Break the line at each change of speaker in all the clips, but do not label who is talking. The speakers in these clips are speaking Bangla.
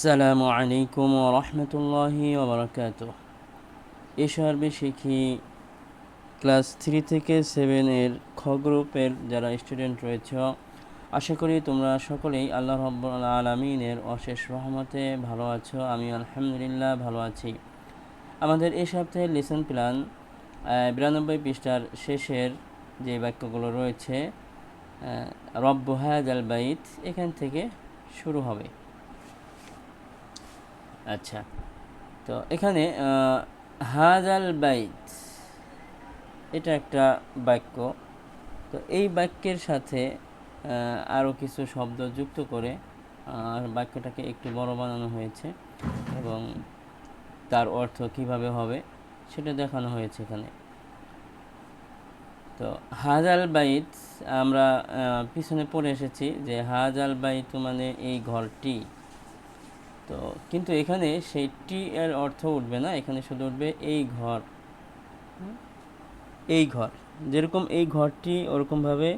আসসালামু আলাইকুম ওয়া রাহমাতুল্লাহি ওয়া বারাকাতুহু। এশআরবি শিখি ক্লাস 3 থেকে 7 এর খ গ্রুপের যারা স্টুডেন্ট রয়েছে, আশা করি তোমরা সকলেই আল্লাহ রাব্বুল আলামিনের অশেষ রহমতে ভালো আছো। আমি আলহামদুলিল্লাহ ভালো আছি। আমাদের এই সপ্তাহের লেসন প্ল্যান 92 পৃষ্ঠার শেষের যে বাক্যগুলো রয়েছে, রব্বু হাযাল বাইত, এখান থেকে শুরু হবে। আচ্ছা, তো এখানে হাযাল বাইত এটা একটা বাক্য। তো এই বাক্যের সাথে আরও কিছু শব্দ যুক্ত করে বাক্যটাকে একটু বড় বানানো হয়েছে এবং তার অর্থ কিভাবে হবে সেটা দেখানো হয়েছে এখানে। তো হাযাল বাইত আমরা পিছনে পড়ে এসেছি যে হাযাল বাইত মানে এই ঘরটি। তো কিন্তু এখানে সেই টি এর অর্থ উঠবে না, এখানে শুধু উঠবে এই ঘর। এই ঘর যেরকম এই ঘরটি, ওরকমভাবে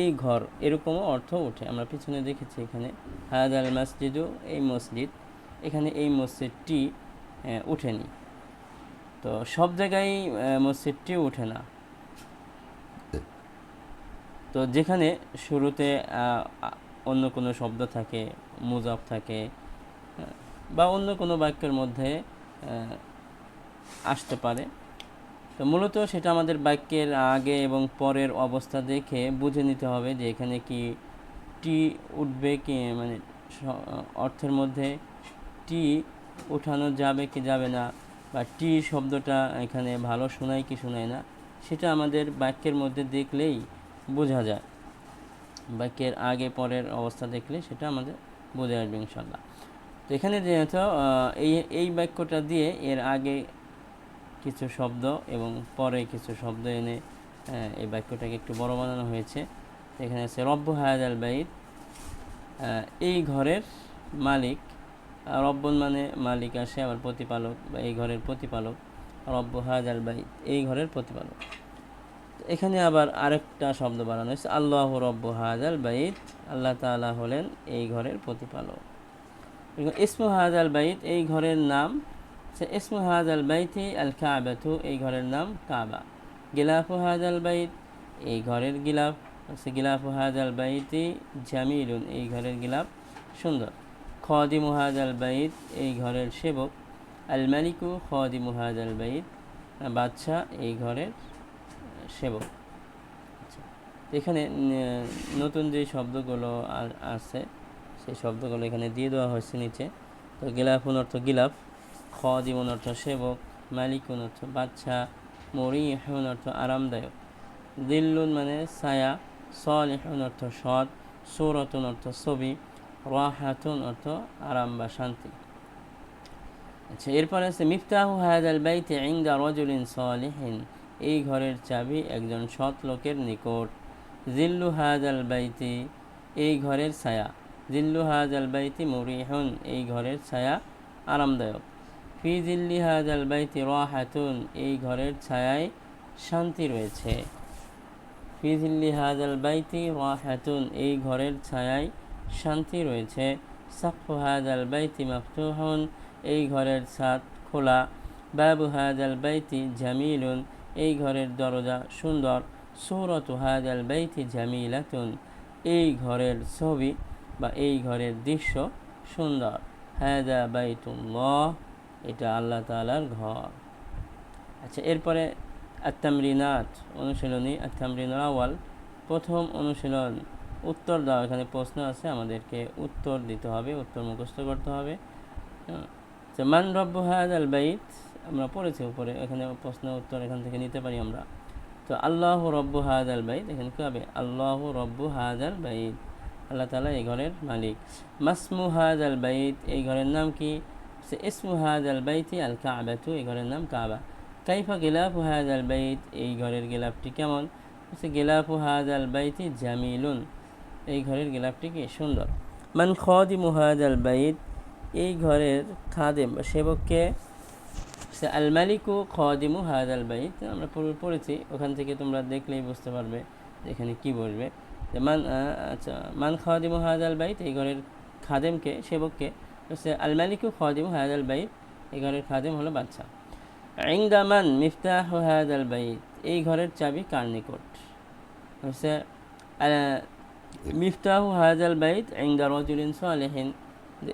এই ঘর এরকমও অর্থ ওঠে। আমরা পিছনে দেখেছি এখানে হাযাল মসজিদু, এই মসজিদ, এখানে এই মসজিদটি উঠেনি। তো সব জায়গায় মসজিদটি ওঠে না। তো যেখানে শুরুতে অন্য কোনো শব্দ থাকে, মুজাফ থাকে, বা অন্য কোনো বাক্যের মধ্যে আসতে পারে, তো মূলত সেটা আমাদের বাক্যের আগে এবং পরের অবস্থা দেখে বুঝে নিতে হবে যে এখানে কি টি উঠবে কি, মানে অর্থের মধ্যে টি উঠানো যাবে কি যাবে না, বা টি শব্দটা এখানে ভালো শোনায় কি শোনায় না, সেটা আমাদের বাক্যের মধ্যে দেখলেই বোঝা যায়। বাক্যের আগে পরের অবস্থা দেখলে সেটা আমাদের বোঝা আসবে ইনশাল্লাহ। তো এখানে যেহেতু এই বাক্যটা দিয়ে এর আগে কিছু শব্দ এবং পরে কিছু শব্দ এনে এই বাক্যটাকে একটু বড় বানানো হয়েছে। এখানে আছে রব্বু হাযাল বাইত, এই ঘরের মালিক। রব্বুন মানে মালিক আসে, আবার প্রতিপালক বা এই ঘরের প্রতিপালক। রব্বু হাযাল বাইত, এই ঘরের প্রতিপালক। এখানে আবার আরেকটা শব্দ বানানো হয়েছে আল্লাহু রব্বু হাযাল বাইত, আল্লাহ তাআলা হলেন এই ঘরের প্রতিপালক। ইসমু হাযাল বাইত, এই ঘরের নাম। ইসমু হাযাল বাইতি আল কাবাতু, এই ঘরের নাম কাবা। গিলাফু হাযাল বাইত, এই ঘরের গিলাফ। গিলাফু হাযাল বাইতি জামিলুন, এই ঘরের গিলাফ সুন্দর। খাদিমু হাযাল বাইত, এই ঘরের সেবক। আল মালিকু খাদিমু হাযাল বাইত, বাদশা এই ঘরের সেবক। আচ্ছা, এখানে নতুন যে শব্দগুলো আছে সেই শব্দগুলো এখানে দিয়ে দেওয়া হয়েছে নিচে। তো গিলাফুন অর্থ গিলাফ, খাদিমুন অর্থ সেবক, মালিকুন অর্থ বাদশা, মুরিহুন অর্থ আরামদায়ক, দিল্লুন মানে ছায়া, সালিহুন অর্থ সৎ, সূরাতুন অর্থ ছবি, রাহাতুন অর্থ আরাম বা শান্তি। আচ্ছা, এরপরে আছে মিফতাহু হাযাল বাইতি ইনদা রাজুলিন সালিহিন, এই ঘরের চাবি একজন সৎ লোকের নিকট। জিল্লু হাযাল বাইতি, এই ঘরের ছায়া। জিল্লু হাযাল বাইতি মুরিহুন, এই ঘরের ছায়া আরামদায়ক। ফি জিল্লি হাযাল বাইতি রাহাতুন, এই ঘরের ছায়ায় শান্তি রয়েছে। ফি জিল্লি হাযাল বাইতি রাহাতুন, এই ঘরের ছায়ায় শান্তি রয়েছে। সাকফু হাযাল বাইতি মাফতুহুন, এই ঘরের ছাদ খোলা। বাবু হাযাল বাইতি জামিলুন, এই ঘরের দরজা সুন্দর। সূরাতু হাযাল বাইতি জামিলাতুন, এই ঘরের ছবি বা এই ঘরের দৃশ্য সুন্দর। হাযা বাইতুল্লাহ, এটা আল্লাহ তাআলার ঘর। আচ্ছা, এরপরে আত-তামরিনাত, অনুশীলনী। আত-তামরিনুল আউয়াল, প্রথম অনুশীলন। উত্তর দাও, এখানে প্রশ্ন আছে, আমাদেরকে উত্তর দিতে হবে, উত্তর মুখস্থ করতে হবে। মান রব্বু হাযাল বাইত, আমরা পড়েছি উপরে, এখানে প্রশ্ন উত্তর এখান থেকে নিতে পারি আমরা। তো আল্লাহু রব্বু হাযাল বাইত, এখানে কী হবে? আল্লাহু রব্বু হাযাল বাইত, আল্লাহ তাআলা এই ঘরের মালিক। মাসমু হাযাল বাইত, এই ঘরের নাম কি? ইসমু হাযাল বাইতি আল কাবাতু, এই ঘরের নাম কাবা। কাইফা গিলাফু হাযাল বাইত, এই ঘরের গিলাফটি কেমন? গিলাফু হাযাল বাইতি জামিলুন, এই ঘরের গিলাফটি কি সুন্দর। মান খাদিমু হাযাল বাইত, এই ঘরের খাদেম বা সেবককে? আল মালিকু খাদিমু হাযাল বাইত, আমরা পড়েছি, ওখান থেকে তোমরা দেখলেই বুঝতে পারবে এখানে কি বলবে। মান, আচ্ছা, মান খাদিমু হাযাল বাইত, এই ঘরের খাদেমকে, সেবককে? হচ্ছে আল মালিকু খাদিমু হাদাল বাইত, এই ঘরের খাদিম হলো বাদশা। ইনদা মান মিফতাহু হাদাল বাইত, এই ঘরের চাবি কার নিকট? হচ্ছে মিফতাহু হাদাল বাইত ইনদা রাজুলিন সালিহিন,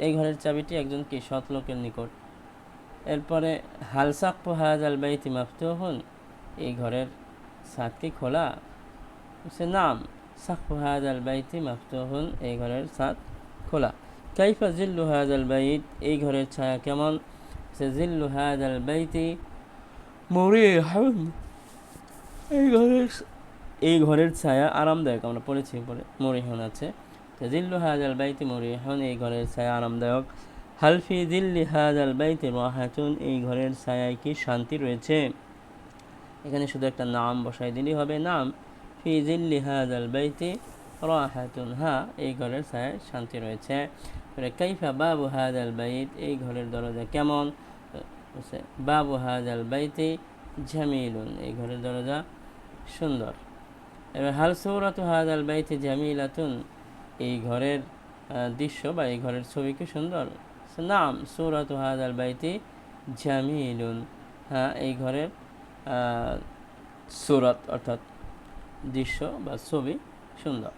এই ঘরের চাবিটি একজন কি সৎ লোকের নিকট। এরপরে হাল সাকফু হাদাল বাইতি মাফতুহুন, এই ঘরের ছাদ কি খোলা? হচ্ছে নাম সাকফু হাদাল বাইতি মাফতুহুন, এই ঘরের ছাদ খোলা। কাইফা জিল্লু হাদাল বাইত, এই ঘরের ছায়া কেমন? সে জিল্লু হাদাল বাইতি মুরিহুন, এই ঘরের ছায়া আরামদায়ক। আমরা পড়েছি উপরে মুরিহুন আছে, জিল্লু হাদাল বাইতি মুরিহুন, এই ঘরের ছায়া আরামদায়ক। হালফি দিল্লি হাদাল বাইতি রাহাতুন, এই ঘরের ছায়ায় কি শান্তি রয়েছে? এখানে শুধু একটা নাম বসাই দিলেই হবে, নাম ফি দিল্লি হাদাল বাইতি রাহাতুন, হ্যাঁ এই ঘরের ছায়ায় শান্তি রয়েছে। কাইফা বাবু হাদাল বাইত, এই ঘরের দরজা কেমন? বাবু হাদাল বাইতি জামিলুন, এই ঘরের দরজা সুন্দর। এবার হাল সূরাতু হাদাল বাইতি জামিলাতুন, এই ঘরের দৃশ্য বা এই ঘরের ছবি কি সুন্দর? নাম সূরাতু হাদাল বাইতি জামিলুন, হ্যাঁ এই ঘরের সূরাত অর্থাৎ দৃশ্য বা ছবি সুন্দর।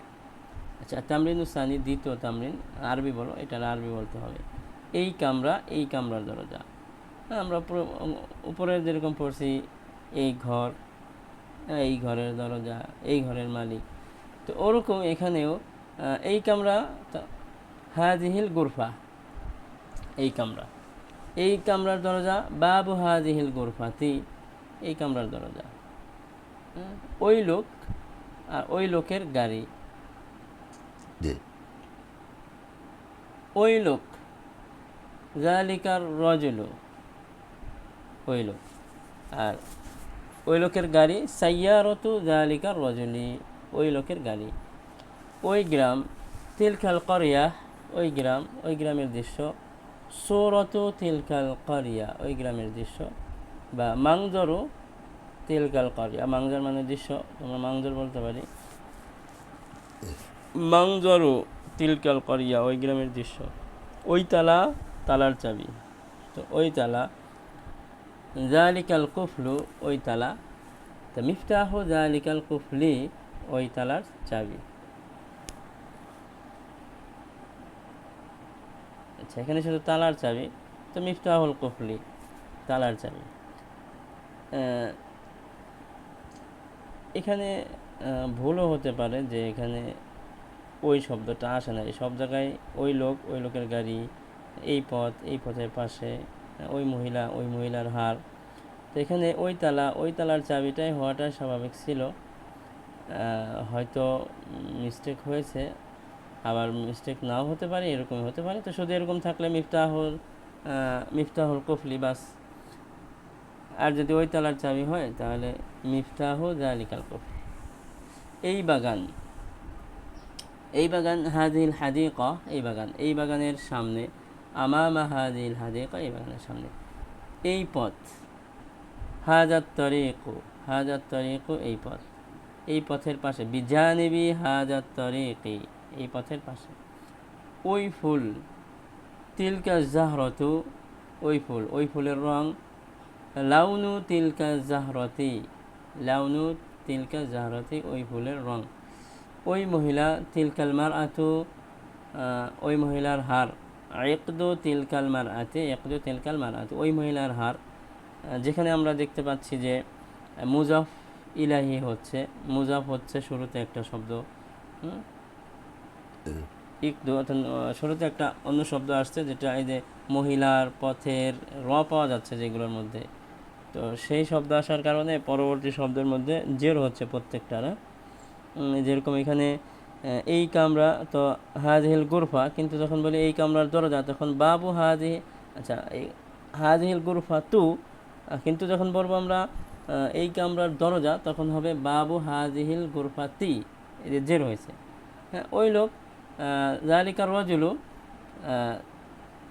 আচ্ছা, তামরিন সানি, দ্বিতীয় তামরিন, আরবি বলো, এটা আরবি বলতে হবে। এই কামরা, এই কামরার দরজা, আমরা উপরে যেরকম পড়ছি এই ঘর, এই ঘরের দরজা, এই ঘরের মালিক, তো ওরকম এখানেও এই কামরা হাজিহিল গুরফা, এই কামরা, এই কামরার দরজা বাবু হাজিহিল গুরফাতি, এই কামরার দরজা। ওই লোক আর ওই লোকের গাড়ি, ওই লোক জালিকার রজুলু, ওই লোক, আর ওই লোকের গাড়ি সাইয়ারতু জালিকার রজুলি, ওই লোকের গাড়ি। ওই গ্রাম তিলকাল করিয়া, ওই গ্রাম, ওই গ্রামের দৃশ্য। সূরাতু তিলকাল করিয়া, ওই গ্রামের দৃশ্য। বা মাংজরু তিলকাল করিয়া, মাংজর মানে দৃশ্য, তোমরা মাংজর বলতে পারি। মাংজরু তিলকাল করিয়া, ওই গ্রামের দৃশ্য। ওই তালা, তালার চাবি, তো ওই তালা। জালিকাল কুফলু, ওই তালা। তো মিফতাহু জালিকাল কুফলি, ওই তালার চাবি। আচ্ছা, এখানে শুধু তালার চাবি, তো মিফতাহুল কুফলি, তালার চাবি। এখানে ভুলও হতে পারে যে এখানে ওই শব্দটা আসে না, সব জায়গায় ওই লোক, ওই লোকের গাড়ি, এই পথ, এই পথের পাশে, ওই মহিলা, ওই মহিলার হার। তো এখানে ওই তালা, ওই তালার চাবিটাই হওয়াটা স্বাভাবিক ছিল, হয়তো মিস্টেক হয়েছে, আবার মিস্টেক নাও হতে পারে, এরকমই হতে পারে। তো শুধু এরকম থাকলে মিফতাহুল কুফলি বাস। আর যদি ওই তালার চাবি হয় তাহলে মিফতাহু জালিকাল কুফলি। এই বাগান, এই বাগান হাদিল হাদিকা, এই বাগান, এই বাগানের সামনে। আমামা হাদিল হাদিকা, এই বাগানের সামনে। এই পথ হাজাত তরিকু, হাজাত তরিকু, এই পথ, এই পথের পাশে। বিজানিবি হাজাত তরিকি, এই পথের পাশে। ওই ফুল তিলকা জাহরতু, ওই ফুল, ওই ফুলের রং। লাউনু তিলকা জাহরতি, লাউনু তিলকা জাহরতি, ওই ফুলের রং। ওই মহিলা তিলকাল মারআতু, ওই মহিলার হার। ইকদু তিলকাল মারআতি, ইকদু তিলকাল মারআতু, ওই মহিলার হার। যেখানে আমরা দেখতে পাচ্ছি যে মুজাফ ইলাহি হচ্ছে, মুজাফ হচ্ছে শুরুতে একটা শব্দ, ইকদু অর্থাৎ শুরুতে একটা অন্য শব্দ আসছে, যেটা এই যে মহিলার, পথের র পাওয়া যাচ্ছে যেগুলোর মধ্যে, তো সেই শব্দ আসার কারণে পরবর্তী শব্দের মধ্যে জের হচ্ছে প্রত্যেকটা। যেরকম এখানে এই কামরা, তো হাজিহিল গুরফা, কিন্তু যখন বলি এই কামরার দরজা তখন বাবু হাজি, আচ্ছা এই হাজিহিল গুরফা তু, কিন্তু যখন বলবো আমরা এই কামরার দরজা তখন হবে বাবু হাজিহিল গুরফা তি, এই যে জের হয়েছে। হ্যাঁ, ওই লোক জালিকার রজুলু,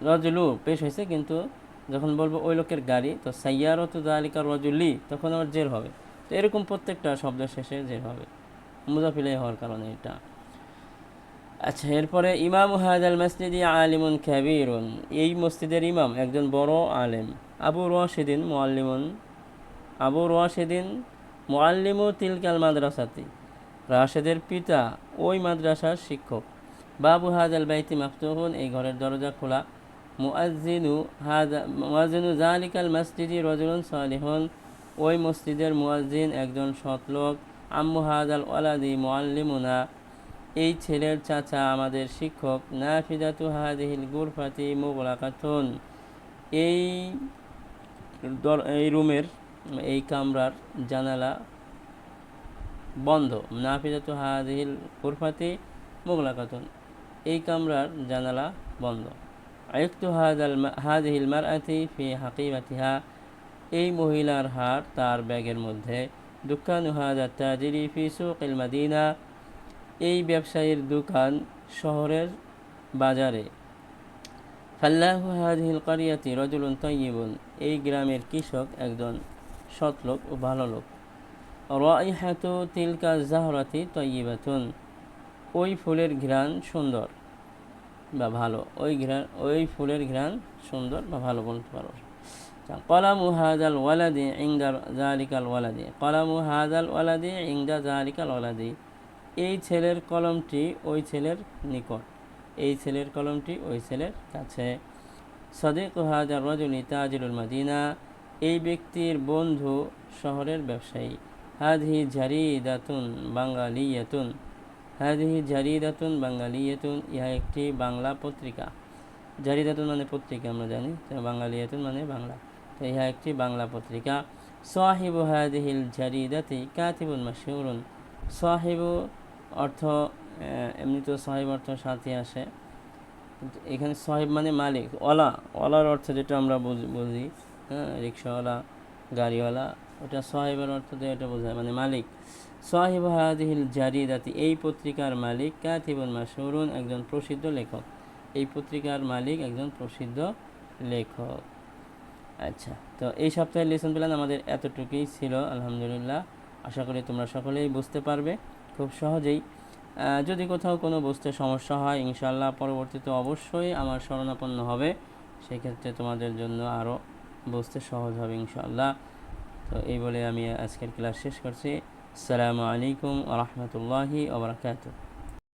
রজুলু পেশ হয়েছে, কিন্তু যখন বলবো ওই লোকের গাড়ি, তো সাইয়ারতু জালিকার রজুলি, তখন আমার জের হবে। তো এরকম প্রত্যেকটা শব্দের শেষে জের হবে মুজাফ ইলাইহি হওয়ার কারণে এটা। আচ্ছা, এরপরে ইমাম হাদাল মসজিদি আলিমুন কাবীরুন, এই মসজিদের ইমাম একজন বড় আলেম। আবু রাশিদিন মুআল্লিমুন, আবু রাশিদিন মুআল্লিমু তিলকাল মাদ্রাসাতি, রাশেদের পিতা ওই মাদ্রাসার শিক্ষক। বাবু হাদাল বাইতি মাফতুহুন, এই ঘরের দরজা খোলা। মুআজ্জিনু যালিকাল মসজিদি রাজুলুন সালিহুন, ওই মসজিদের মুয়াজ্জিন একজন সৎ লোক। আম্মু হাদাল ওয়ালাদি মুআল্লিমুনা, এই ছেলের চাচা আমাদের শিক্ষক। নাফিদাতু হাদিহিল গুরফাতি মুগলাকাতুন, এই এই রুমের, এই কামরার জানালা বন্ধ। নাফিদাতু হাদিহিল গুরফাতি মুগলাকাতুন, এই কামরার জানালা বন্ধ। আয়ুক্তু হাদিহিল মারআতি ফি হাকিবাতিহা, এই মহিলার হার তার ব্যাগের মধ্যে। দুকানু হাদা তাজিরি ফি সুকিল মাদিনা, এই ব্যবসায়ীর দোকান শহরের বাজারে। ফাল্লাহু হাদিহিল কারিয়াতি রাজুলুন তাইয়িবুন, এই গ্রামের কৃষক একজন সৎলোক ও ভালো লোক। রাইহাতু তিলকা জাহরাতি তাইয়িবাতুন, ওই ফুলের ঘ্রাণ সুন্দর বা ভালো, ওই ফুলের ঘ্রাণ সুন্দর বা ভালো বলতে পারো। কলামু হাদাল ওয়ালাদি ইনদা যালিকাল ওয়ালাদি, কলামু হাদাল ওয়ালাদি ইনদা যালিকাল ওয়ালাদি, এই ছেলের কলমটি ওই ছেলের নিকট, এই ছেলের কলমটি ওই ছেলের কাছে। সদিক হাদার রাজুলি তাজিরুল মাদিনা, এই ব্যক্তির বন্ধু শহরের ব্যবসায়ী। হাদিহি জারিদাতুন বাঙ্গালিয়াতুন, হাদিহি জারিদাতুন বাঙ্গালিয়াতুন, ইহা একটি বাংলা পত্রিকা। জারিদাতুন মানে পত্রিকা আমরা জানি, বাঙ্গালিয়াতুন মানে বাংলা, তো ইহা একটি বাংলা পত্রিকা। সাহিবু হাদিহিল জারিদাতি কাতিবুন মাশহুরুন, সাহিবু অর্থ এমনি তো সাহিব অর্থ সাথে আসে, কিন্তু এখানে সাহিব মানে মালিক। ওলার অর্থ যেটা আমরা বুঝি, হ্যাঁ, রিক্সাওয়ালা, গাড়িওয়ালা, ওটা সাহিবের অর্থ দিয়ে এটা বোঝায় মানে মালিক। সাহিব হাদিহিল জারিদাতি, এই পত্রিকার মালিক। কাতিবুন মাশহুরুন, একজন প্রসিদ্ধ লেখক, এই পত্রিকার মালিক একজন প্রসিদ্ধ লেখক। আচ্ছা, তো এই সপ্তাহের লেসন প্ল্যান আমাদের এতটুকুই ছিল। আলহামদুলিল্লাহ, আশা করি তোমরা সকলেই বুঝতে পারবে খুব সহজেই। যদি কোথাও কোনো বুঝতে সমস্যা হয়, ইনশাআল্লাহ পরবর্তীতে অবশ্যই আমার শরণাপন্ন হবে, সেক্ষেত্রে তোমাদের জন্য আরও বুঝতে সহজ হবে ইনশাআল্লাহ। তো এই বলে আমি আজকের ক্লাস শেষ করছি। আসসালামু আলাইকুম ওয়া রাহমাতুল্লাহি ওয়া বারাকাতুহু।